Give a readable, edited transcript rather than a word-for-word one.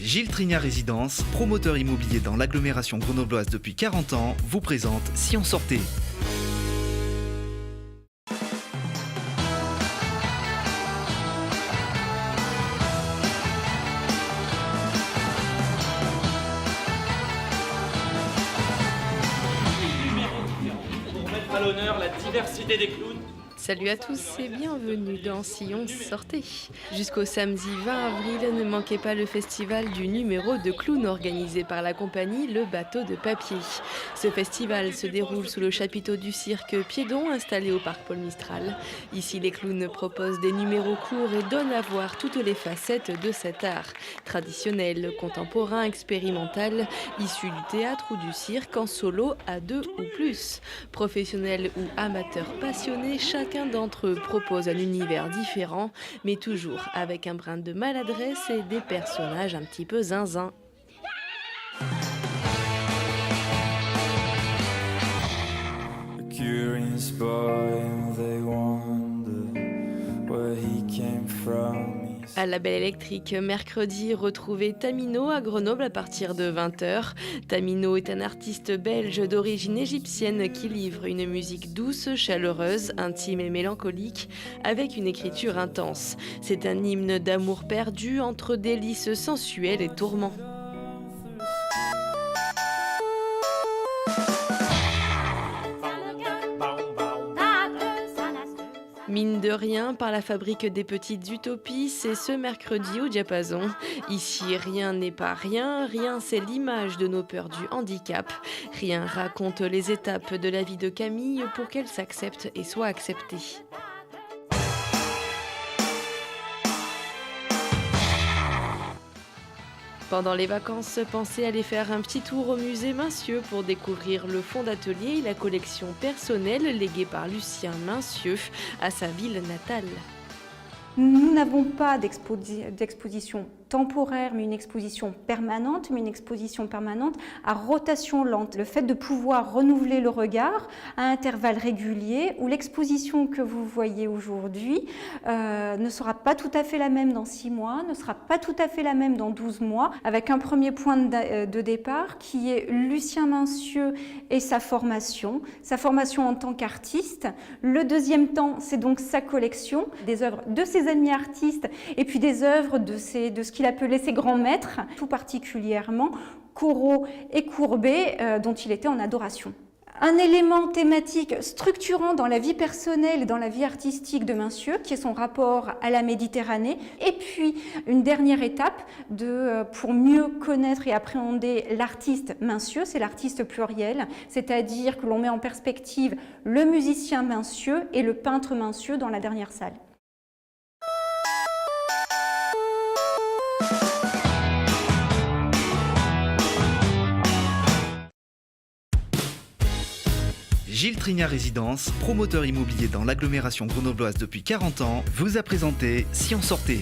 Gilles Trignat Résidence, promoteur immobilier dans l'agglomération grenobloise depuis 40 ans, vous présente Si on sortait. Pour mettre à l'honneur la diversité des clowns. Salut à tous et bienvenue dans Si on sortait. Jusqu'au samedi 20 avril, ne manquez pas le festival du numéro de clown organisé par la compagnie Le Bateau de Papier. Ce festival se déroule sous le chapiteau du cirque Piédon installé au parc Paul Mistral. Ici, les clowns proposent des numéros courts et donnent à voir toutes les facettes de cet art. Traditionnel, contemporain, expérimental, issu du théâtre ou du cirque en solo à 2 ou plus. Professionnels ou amateurs passionnés, chacun d'entre eux propose un univers différent, mais toujours avec un brin de maladresse et des personnages un petit peu zinzin. Curious boy, they wonder where he came from. À la Belle Électrique, mercredi, retrouvez Tamino à Grenoble à partir de 20h. Tamino est un artiste belge d'origine égyptienne qui livre une musique douce, chaleureuse, intime et mélancolique, avec une écriture intense. C'est un hymne d'amour perdu entre délices sensuelles et tourments. Mine de rien, par la fabrique des petites utopies, c'est ce mercredi au Diapason. Ici, rien n'est pas rien, rien c'est l'image de nos peurs du handicap. Rien raconte les étapes de la vie de Camille pour qu'elle s'accepte et soit acceptée. Pendant les vacances, pensez à aller faire un petit tour au musée Mincieux pour découvrir le fonds d'atelier et la collection personnelle léguée par Lucien Mincieux à sa ville natale. Nous n'avons pas d'exposition temporaire, mais une exposition permanente, à rotation lente. Le fait de pouvoir renouveler le regard à intervalles réguliers, où l'exposition que vous voyez aujourd'hui ne sera pas tout à fait la même dans 6 mois, ne sera pas tout à fait la même dans 12 mois, avec un premier point de départ qui est Lucien Mincieux et sa formation en tant qu'artiste. Le deuxième temps, c'est donc sa collection, des œuvres de ses amis artistes et puis des œuvres de ce qu'il appelait ses grands maîtres, tout particulièrement Corot et Courbet, dont il était en adoration. Un élément thématique structurant dans la vie personnelle et dans la vie artistique de Mincieux, qui est son rapport à la Méditerranée. Et puis, une dernière étape pour mieux connaître et appréhender l'artiste Mincieux, c'est l'artiste pluriel, c'est-à-dire que l'on met en perspective le musicien Mincieux et le peintre Mincieux dans la dernière salle. Gilles Trignat Résidence, promoteur immobilier dans l'agglomération grenobloise depuis 40 ans, vous a présenté Si on sortait.